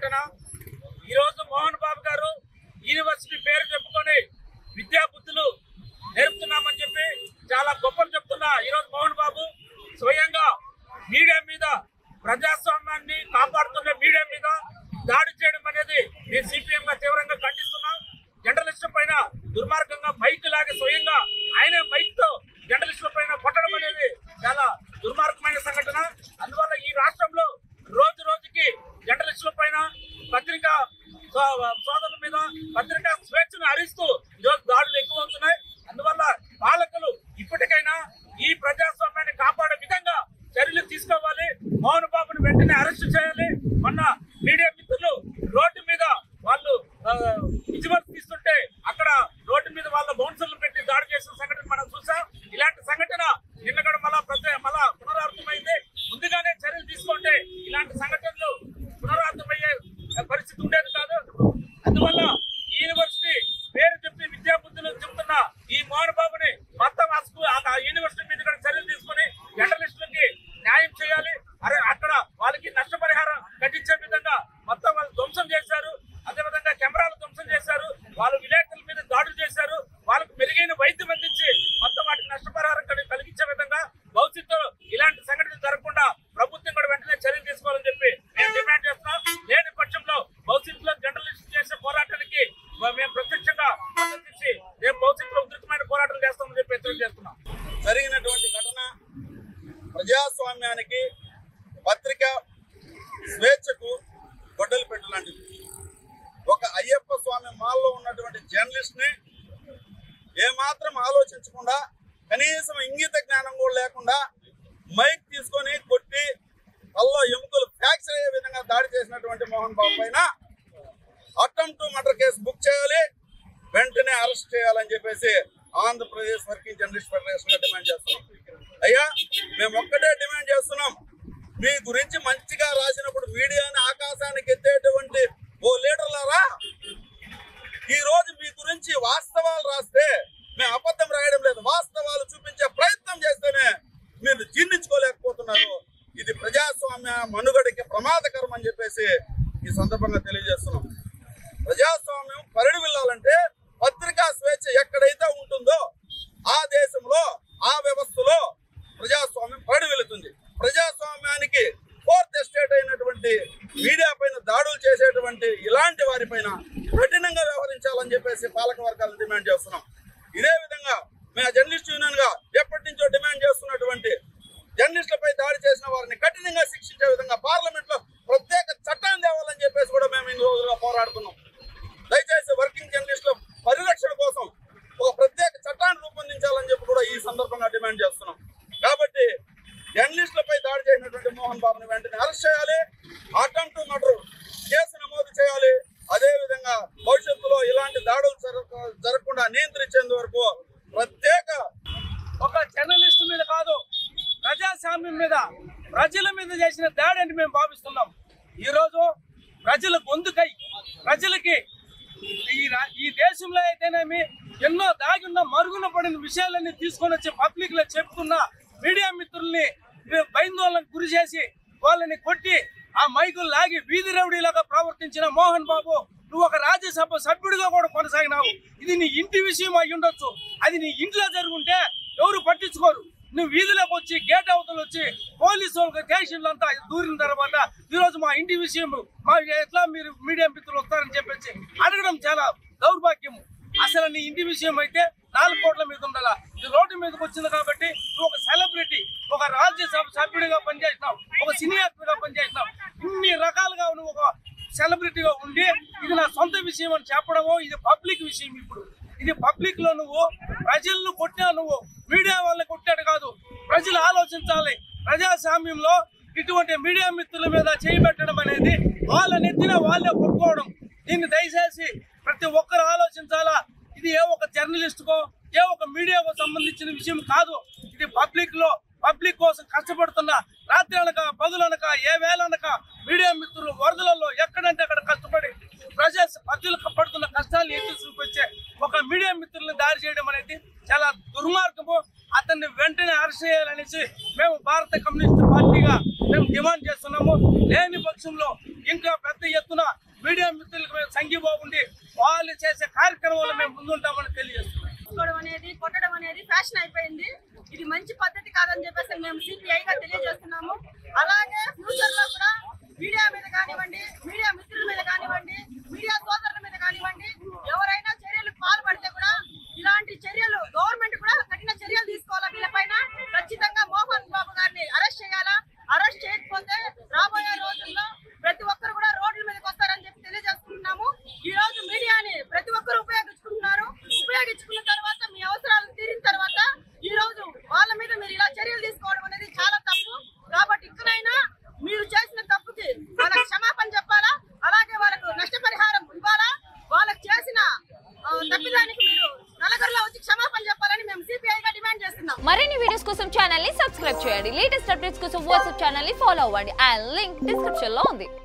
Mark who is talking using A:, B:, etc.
A: సంఘటన ఈ రోజు మోహన్ బాబు గారు యూనివర్సిటీ పేరు చెప్పుకొని విద్యా బుద్ధులు నేర్పుతున్నామని చెప్పి చాలా గొప్పలు చెప్తున్నా ఈ రోజు మోహన్ బాబు స్వయంగా మీడియా మీద ప్రజాస్వామ్యాన్ని కాపాడుతున్న మీడియా మీద దాడి చేయడం అనేది నేను సిపిఎం గా తీవ్రంగా ఖండిస్తున్నాం. జర్నలిస్టుల పైన దుర్మార్గంగా మైక్ లాగే స్వయంగా ఆయన మైక్ తో జర్నలిస్టుల పైన కొట్టడం అనేది చాలా దుర్మార్గమైన సంఘటన. అందువల్ల ఈ రాష్ట్రంలో రోజు రోజుకి జర్నలిస్టుల పైన పత్రికా సోదరుల మీద పత్రికా స్వేచ్ఛను హరిస్తూ ఈరోజు దాడులు ఎక్కువ అవుతున్నాయి. అందువల్ల పాలకులు ఇప్పటికైనా ఈ ప్రజాస్వామ్యాన్ని కాపాడే విధంగా చర్యలు తీసుకోవాలి. మోహన్ బాబును వెంటనే అరెస్టు చేయాలి. మొన్న మీడియా మిత్రులు రోడ్డు మీద వాళ్ళు విజువల్స్ తీస్తుంటే అక్కడ రోడ్డు మీద వాళ్ళ బౌన్సర్లు పెట్టి దాడి చేసిన సంఘటన మనం చూసాం. ఇలాంటి సంఘటన నిన్న కూడా మళ్ళా పునరావృతమైంది. ముందుగానే చర్యలు తీసుకుంటే ఇలాంటి సంఘటనలు పునరావృతమయ్యే పరిస్థితి ఉండేది కాదు. అందువల్ల ఈ యూనివర్సిటీ పేరు చెప్పి విద్యా బుద్ధులు చెప్తున్న ఈ మోహన్ బాబుని మొత్తం ఆ యూనివర్సిటీ మీద కూడా చర్యలు తీసుకుని జర్నలిస్టులకి న్యాయం చేయాలి. అక్కడ వాళ్ళకి నష్టపరిహారం కట్టించే విధంగా మొత్తం వాళ్ళు ధ్వంసం చేశారు. అదేవిధంగా కెమెరాలు ధ్వంసం చేశారు. వాళ్ళు విలేకరుల మీద దాడులు చేశారు. వాళ్ళకు మెరుగైన వైద్యం అందించి మొత్తం వాటికి నష్టపరిహారం కలిగించే విధంగా భవిష్యత్తులో ఇలాంటి సంఘటనలు జరగకుండా ప్రభుత్వం కూడా వెంటనే చర్యలు తీసుకోవాలని చెప్పి మేము డిమాండ్ చేస్తున్నాం. లేని పక్షంలో భవిష్యత్తులో జర్నలిస్టులు చేసే పోరాటానికి మేము ప్రత్యక్షంగా మద్దతిచ్చి రేపు భవిష్యత్తులో ఉధృతమైన పోరాటాలు చేస్తామని చెప్పి హెచ్చరిక చేస్తున్నాం.
B: జరిగినటువంటి ఘటన ప్రజాస్వామ్యానికి పత్రిక స్వేచ్ఛకు గొడ్డలు పెట్టలాంటిది. ఒక అయ్యప్ప స్వామి మాల్లో ఉన్నటువంటి జర్నలిస్ట్ ని ఏమాత్రం ఆలోచించకుండా కనీసం ఇంగిత జ్ఞానం కూడా లేకుండా మైక్ తీసుకొని కొట్టి అల్లో ఎముకలు ఫ్రాక్చర్ అయ్యే విధంగా దాడి చేసినటువంటి మోహన్ బాబు పైన attempt to murder case book చేయాలి, వెంటనే అరెస్ట్ చేయాలని చెప్పేసి ఆంధ్రప్రదేశ్ వర్కింగ్ జర్నలిస్ట్ ఫెడరేషన్ గా డిమాండ్ చేస్తున్నాం. అయ్యా మేము ఒక్కటే డిమాండ్ చేస్తున్నాం, మీ గురించి మంచిగా రాసినప్పుడు మీడియాని ఆకాశానికి ఎత్తేటువంటి ఓ లీడర్లారా, ఈ రోజు మీ గురించి వాస్తవాలు రాస్తే మేము అబద్ధం రాయడం లేదు, వాస్తవాలు చూపించే ప్రయత్నం చేస్తేనే మీరు జీర్ణించుకోలేకపోతున్నారు. ఇది ప్రజాస్వామ్య మనుగడకి ప్రమాదకరం అని చెప్పేసి ఈ సందర్భంగా తెలియజేస్తున్నాం. ప్రజాస్వామ్యం పరిడి వెళ్ళాలంటే పత్రికా స్వేచ్ఛ ఎక్కడైతే ఉంటుందో ఆ దేశంలో ఆ వ్యవస్థలో ప్రజాస్వామ్యం పరిడి వెళుతుంది. ప్రజాస్వామ్యానికి ఫోర్త్ ఎస్టేట్ అయినటువంటి మీడియా పైన దాడులు చేసేటువంటి ఇలాంటి వారిపైన కఠినంగా వ్యవహరించాలని చెప్పేసి పాలక వర్గాలను డిమాండ్ చేస్తున్నాం. ఇదే విధంగా మేము జర్నలిస్ట్ యూనియన్ గా ఎప్పటి నుంచో డిమాండ్ చేస్తున్నటువంటి జర్నలిస్టులపై దాడి చేసిన వారిని కఠినంగా శిక్షించే విధంగా పార్లమెంట్ లో ప్రత్యేక చట్టాన్ని తేవాలని చెప్పేసి కూడా మేము ఇన్ని రోజులుగా పోరాడుతున్నాం. దయచేసి వర్కింగ్ జర్నలిస్టుల పరిరక్షణ కోసం ఒక ప్రత్యేక చట్టాన్ని రూపొందించాలని చెప్పి కూడా ఈ సందర్భంగా డిమాండ్ చేస్తున్నాం. కాబట్టి జర్నలిస్టులపై దాడి చేసినటువంటి మోహన్ బాబుని వెంటనే అరెస్ట్ చేయాలి, అటెంప్ట్ టు మర్డర్ కేసు నమోదు చేయాలి. అదేవిధంగా భవిష్యత్తులో ఇలాంటి దాడులు జరగకుండా నియంత్రించేందు వరకు ప్రత్యేక
A: ఒక జర్నలిస్టు మీద కాదు ప్రజాస్వామ్యం మీద ప్రజల మీద చేసిన దాడి అని మేము భావిస్తున్నాం. ఈరోజు ప్రజల గొంతుకై ప్రజలకి ఈ దేశంలో అయితేనేమి ఎన్నో దాగి ఉన్న మరుగున పడిన విషయాలన్నీ తీసుకొని వచ్చి పబ్లిక్ లో చెప్పుకున్న మీడియా మిత్రుల్ని భయాందోళనకు గురి చేసి వాళ్ళని కొట్టి ఆ మైకులు లాగి వీధి రౌడీలాగా ప్రవర్తించిన మోహన్ బాబు, నువ్వు ఒక రాజ్యసభ సభ్యుడిగా కూడా కొనసాగినావు. ఇది నీ ఇంటి విషయం అయి ఉండొచ్చు, అది నీ ఇంట్లో జరుగుంటే ఎవరు పట్టించుకోరు. నువ్వు వీధిలోకి వచ్చి గేట్ అవతలు వచ్చి పోలీసు స్టేషన్లు అంతా దూరిన తర్వాత ఈరోజు మా ఇంటి విషయం మా ఎట్లా మీరు మీడియా మిత్రులు వస్తారని చెప్పేసి అడగడం చాలా దౌర్భాగ్యము. అసలు నీ ఇంటి విషయం అయితే 4 కోట్ల మీద ఉండాలా, ఇది రోడ్డు మీదకి వచ్చింది కాబట్టి నువ్వు ఒక సెలబ్రిటీ, ఒక రాజ్యసభ సభ్యుడిగా పనిచేసినావు, ఒక సినీ యాక్టర్గా పనిచేసినావు, ఇన్ని రకాలుగా నువ్వు ఒక సెలబ్రిటీగా ఉండి ఇది నా సొంత విషయం అని చెప్పడము ఇది పబ్లిక్ విషయం. ఇప్పుడు ఇది పబ్లిక్ లో నువ్వు ప్రజలను కొట్టినా నువ్వు మీడియా వాళ్ళని కొట్టాడు కాదు. ప్రజలు ఆలోచించాలి. ప్రజాస్వామ్యంలో ఇటువంటి మీడియా మిత్రుల మీద చేయబెట్టడం అనేది వాళ్ళ నెత్తిన వాళ్ళే కొట్టుకోవడం. దీన్ని దయచేసి ప్రతి ఒక్కరు ఆలోచించాలా. ఇది ఏ ఒక జర్నలిస్టుకో ఏ ఒక మీడియాకు సంబంధించిన విషయం కాదు. ఇది పబ్లిక్ కోసం కష్టపడుతున్న రాత్రి అనక పగులనక ఏ వేళనక మీడియా మిత్రులు వరదలలో ఎక్కడంటే అక్కడ కష్టపడి ప్రజలకు పడుతున్న కష్టాలు ఎత్తి చూపించే ఒక మీడియా మిత్రులను దాడి చేయడం అనేది చాలా దుర్మార్గము. అతన్ని వెంటనే అరెస్ట్ చేయాలనేసి మేము భారత కమ్యూనిస్ట్ పార్టీగా మేము డిమాండ్ చేస్తున్నాము. లేని పక్షంలో ఇంకా పెద్ద ఎత్తున మీడియా మిత్రులకు మేము సంఘీభావం ఉండి వాళ్ళు చేసే కార్యక్రమాలు మేము ముందుంటామని తెలియజేస్తున్నాం.
C: అనేది కొట్టడం అనేది ఫ్యాషన్ అయిపోయింది. ఇది మంచి పద్ధతి కాదని చెప్పేసి మేము సిపిఐగా తెలియజేస్తున్నాము. అలాగే ఫ్యూచర్ లో కూడా మీడియా మీద కానివ్వండి, మీడియా మిత్రుల మీద కానివ్వండి, మీడియా సోదరుల మీద కానివ్వండి, ఎవరైనా చర్యలకు పాల్పడితే కూడా ఇలాంటి చర్యలు గవర్నమెంట్ కూడా కఠిన చర్యలు తీసుకోవాలా. వీళ్ళపైన ఖచ్చితంగా మోహన్ బాబు గారిని అరెస్ట్ చేయాలా. అరెస్ట్ చేయకపోతే రాబోయే రోజుల్లో ప్రతి ఒక్కరు కూడా రోడ్ల మీదకి వస్తారని చెప్పి తెలియజేస్తున్నాము. ఈ రోజు మీడియాని ప్రతి ఒక్కరు ఉపయోగించుకుంటున్నారు. ఉపయోగించుకున్న తర్వాత మీ అవసరాలు తీరిన తర్వాత ఈ రోజు వాళ్ళ మీద మీరు ఇలా చర్యలు తీసుకోవడం అనేది చాలా తప్పు. కాబట్టి ఇకనైనా మీరు చేసిన తప్పుకి వాళ్ళకి క్షమాపణ చెప్పాలా. అలాగే వాళ్ళకు నష్టపరిహారం ఇవ్వాలా. వాళ్ళకి చేసిన తప్పిదానికి మీరు నలుగురిలో వచ్చి క్షమాపణ చెప్పాలని మేము సిపిఐగా డిమాండ్ చేస్తున్నాం.
D: మరిన్ని వీడియోస్ కోసం ఛానల్ ని సబ్స్క్రైబ్ చేయండి. లేటెస్ట్ అప్డేట్స్ కోసం వాట్సాప్ ఛానల్ ని ఫాలో అవ్వండి. ఆ లింక్ డిస్క్రిప్షన్ లో ఉంది.